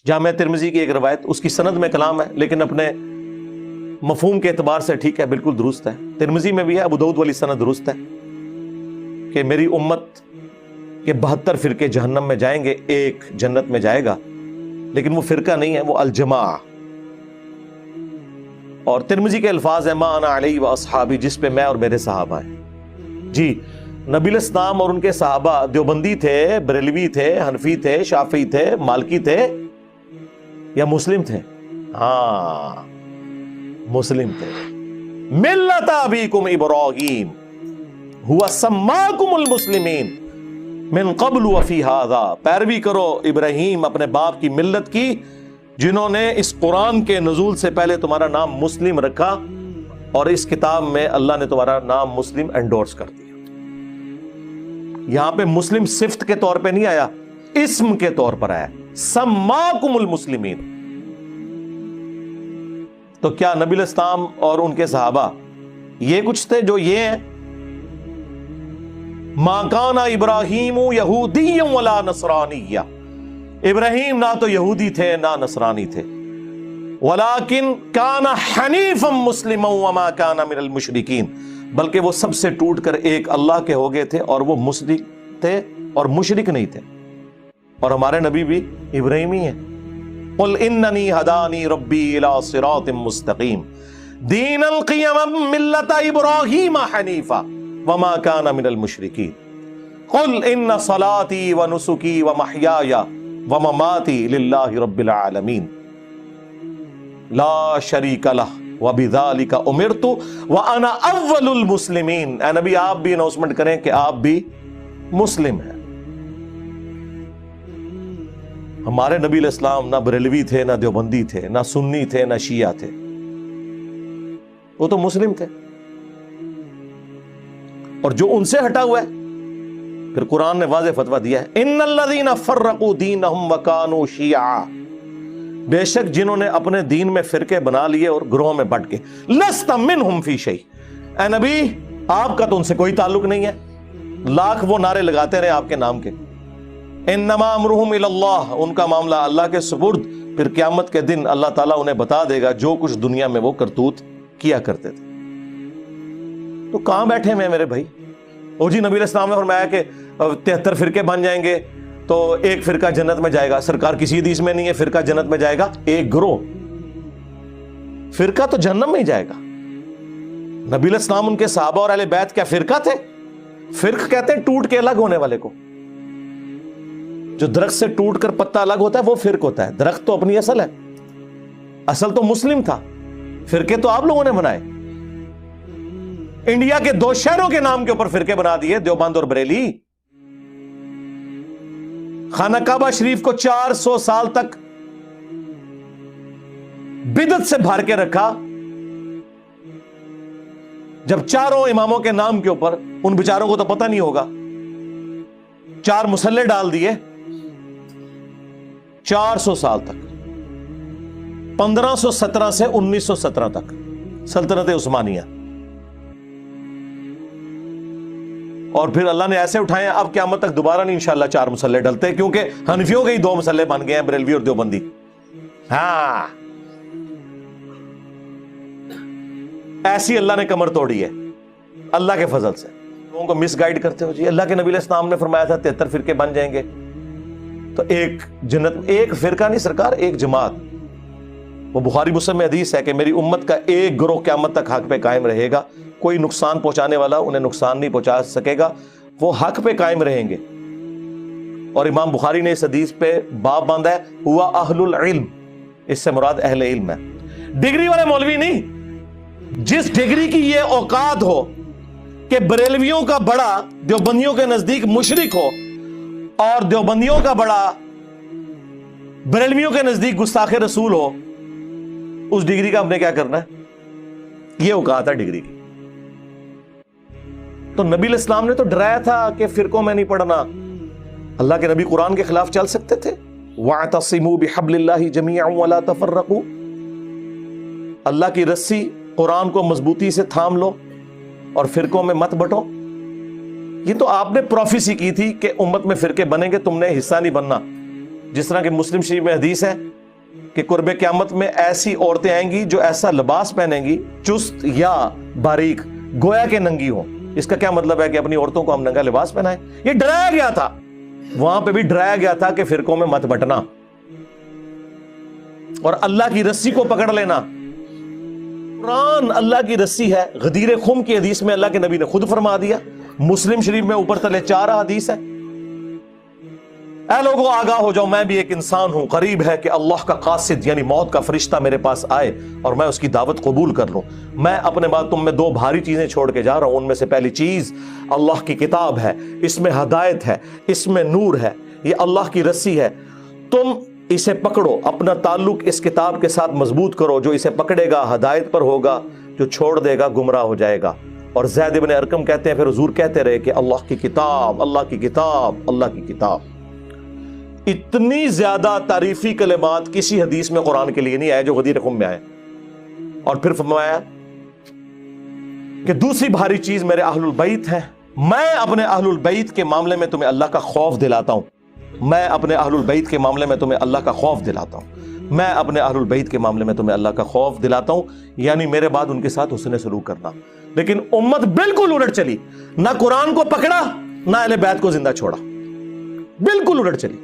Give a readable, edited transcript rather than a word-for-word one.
جامع ترمذی کی ایک روایت، اس کی سند میں کلام ہے لیکن اپنے مفہوم کے اعتبار سے ٹھیک ہے، بالکل درست ہے۔ ترمذی میں بھی ہے، ابو داؤد والی سند درست ہے کہ میری امت کے 72 فرقے جہنم میں جائیں گے، ایک جنت میں جائے گا، لیکن وہ فرقہ نہیں ہے، وہ الجماع۔ اور ترمذی کے الفاظ ہیں ما انا علیہ و اصحابی، جس پہ میں اور میرے صحابہ ہیں۔ جی، نبی الاسلام اور ان کے صحابہ دیوبندی تھے، بریلوی تھے، حنفی تھے، شافعی تھے، مالکی تھے یا مسلم تھے؟ ہاں، مسلم تھے۔ ملت ابیکم ابراہیم ہوا سماکم المسلمین من قبل وفی ھذا، پیروی کرو ابراہیم اپنے باپ کی ملت کی، جنہوں نے اس قرآن کے نزول سے پہلے تمہارا نام مسلم رکھا، اور اس کتاب میں اللہ نے تمہارا نام مسلم انڈورس کر دیا۔ یہاں پہ مسلم صفت کے طور پہ نہیں آیا، اسم کے طور پر آیا، سماکم المسلمین۔ تو کیا نبی الاسلام اور ان کے صحابہ یہ کچھ تھے جو یہ ہیں؟ ما کان ابراہیم یہودی ولا نصرانی، ابراہیم نہ تو یہودی تھے نہ نصرانی تھے، ولیکن کان حنیفا مسلما وما کان من المشرکین، بلکہ وہ سب سے ٹوٹ کر ایک اللہ کے ہو گئے تھے، اور وہ مشرک تھے اور مشرک نہیں تھے۔ اور ہمارے نبی بھی ابراہیمی ہیں۔ قل اننی ہدانی ربی الی صراط مستقیم دینا قیما ملت ابراہیم حنیفا وما کان من المشرکین قل ان صلاتی ونسکی ومحیای ومماتی للہ رب العالمین لا شریک لہ وبذالک امرت وانا اول المسلمین۔ اے نبی، آپ بھی اناؤنسمنٹ کریں کہ آپ بھی مسلم ہیں۔ ہمارے نبی علیہ السلام نہ بریلوی تھے، نہ دیوبندی تھے، نہ سنی تھے، نہ شیعہ تھے، وہ تو مسلم تھے۔ اور جو ان سے ہٹا ہوا ہے، پھر قرآن نے واضح فتویٰ دیا ہے، ان الذین فرقوا دینہم وکانوا شیعا، بے شک جنہوں نے اپنے دین میں فرقے بنا لیے اور گروہوں میں بٹ کے، لست منہم فی شیء، اے نبی آپ کا تو ان سے کوئی تعلق نہیں ہے، لاکھ وہ نعرے لگاتے رہے آپ کے نام کے۔ انما امرہم الی اللہ، ان کا معاملہ اللہ کے سپرد، پھر قیامت کے دن اللہ تعالیٰ انہیں بتا دے گا جو کچھ دنیا میں وہ کرتوت کیا کرتے تھے۔ تو کہاں بیٹھے ہوئے ہیں میرے بھائی؟ اور جی نبی علیہ السلام نے فرمایا کہ 73 فرقے بن جائیں گے تو ایک فرقہ جنت میں جائے گا۔ سرکار کسی حدیث میں نہیں ہے فرقہ جنت میں جائے گا، ایک گروہ، فرقہ تو جہنم میں ہی جائے گا۔ نبی علیہ السلام، ان کے صحابہ اور اہل بیت کیا فرقہ تھے؟ فرق کہتے ہیں ٹوٹ کے الگ ہونے والے کو۔ جو درخت سے ٹوٹ کر پتا الگ ہوتا ہے وہ فرق ہوتا ہے، درخت تو اپنی اصل ہے، اصل تو مسلم تھا، فرقے تو آپ لوگوں نے بنائے۔ انڈیا کے 2 شہروں کے نام کے اوپر فرقے بنا دیے، دیوبند اور بریلی۔ خانہ کعبہ شریف کو 400 سال تک بدعت سے بھر کے رکھا، جب چاروں اماموں کے نام کے اوپر، ان بیچاروں کو تو پتہ نہیں ہوگا، 4 مسلح ڈال دیے 400 سال تک، 1517 سے 1917 تک سلطنت عثمانیہ۔ اور پھر اللہ نے ایسے اٹھائے، اب قیامت تک دوبارہ نہیں انشاءاللہ 4 مسلح ڈلتے، کیونکہ حنفیوں کے ہی 2 مسلح بن گئے ہیں، بریلوی اور دیوبندی۔ ہاں، ایسی اللہ نے کمر توڑی ہے اللہ کے فضل سے۔ لوگوں کو مس گائیڈ کرتے ہو جی، اللہ کے نبی علیہ السلام نے فرمایا تھا 73 فرقے بن جائیں گے تو ایک جنت، ایک فرقہ نہیں سرکار، ایک جماعت۔ وہ بخاری مسلم میں حدیث ہے کہ میری امت کا ایک گروہ قیامت تک حق پہ قائم رہے گا، کوئی نقصان پہنچانے والا انہیں نقصان نہیں پہنچا سکے گا، وہ حق پہ قائم رہیں گے۔ اور امام بخاری نے اس حدیث پہ باب باندھا ہے، ہوا اہل العلم، اس سے مراد اہل علم ہے، ڈگری والے مولوی نہیں۔ جس ڈگری کی یہ اوقات ہو کہ بریلویوں کا بڑا دیوبندیوں کے نزدیک مشرک ہو، اور دیوبندیوں کا بڑا بریلویوں کے نزدیک گستاخ رسول ہو، اس ڈگری کا ہم نے کیا کرنا ہے؟ یہ اوقات ہے ڈگری کی۔ تو نبی علیہ السلام نے تو ڈرایا تھا کہ فرقوں میں نہیں پڑھنا۔ اللہ کے نبی قرآن کے خلاف چل سکتے تھے؟ وَاعْتَصِمُوا بِحَبْلِ اللَّهِ جَمِيعًا وَلَا تَفَرَّقُوا، اللہ کی رسی قرآن کو مضبوطی سے تھام لو اور فرقوں میں مت بٹو۔ یہ تو آپ نے پروفیسی کی تھی کہ امت میں فرقے بنیں گے، تم نے حصہ نہیں بننا، جس طرح کہ مسلم شریف میں حدیث ہے کہ قرب قیامت میں ایسی عورتیں آئیں گی جو ایسا لباس پہنیں گی چست یا باریک گویا کہ ننگی ہوں. اس کا کیا مطلب ہے کہ اپنی عورتوں کو ہم ننگا لباس پہنائیں؟ یہ ڈرایا گیا تھا، وہاں پہ بھی ڈرایا گیا تھا کہ فرقوں میں مت بٹنا اور اللہ کی رسی کو پکڑ لینا. قرآن اللہ کی رسی ہے. غدیر خم کی حدیث میں اللہ کے نبی نے خود فرما دیا. مسلم شریف میں اوپر تلے 4 حدیث ہے. اے لوگوں آگاہ ہو جاؤ، میں بھی ایک انسان ہوں، قریب ہے کہ اللہ کا قاصد یعنی موت کا فرشتہ میرے پاس آئے اور میں اس کی دعوت قبول کر لوں. میں اپنے بعد تم میں 2 بھاری چیزیں چھوڑ کے جا رہا ہوں. ان میں سے پہلی چیز اللہ کی کتاب ہے، اس میں ہدایت ہے، اس میں نور ہے، یہ اللہ کی رسی ہے. تم اسے پکڑو، اپنا تعلق اس کتاب کے ساتھ مضبوط کرو. جو اسے پکڑے گا ہدایت پر ہوگا، جو چھوڑ دے گا گمراہ ہو جائے گا. اور زید بن ارقم کہتے ہیں پھر حضور کہتے رہے کہ اللہ کی کتاب، اللہ کی کتاب، اللہ کی کتاب. اتنی زیادہ تعریفی کلمات کسی حدیث میں قرآن کے لیے نہیں آئے جو غدیر خم میں آئے. اور پھر فرمایا کہ دوسری بھاری چیز میرے اہل البیت ہیں. میں اپنے اہل البیت کے معاملے میں تمہیں اللہ کا خوف دلاتا ہوں. میں اپنے اہل البیت کے معاملے میں تمہیں اللہ کا خوف دلاتا ہوں. میں اپنے اہل البیت کے معاملے میں تمہیں اللہ کا خوف دلاتا ہوں، یعنی میرے بعد ان کے ساتھ حسن سلوک کرنا. لیکن امت بالکل الٹ چلی، نہ قرآن کو پکڑا نہ اہل بیت کو زندہ چھوڑا، بالکل الٹ چلی.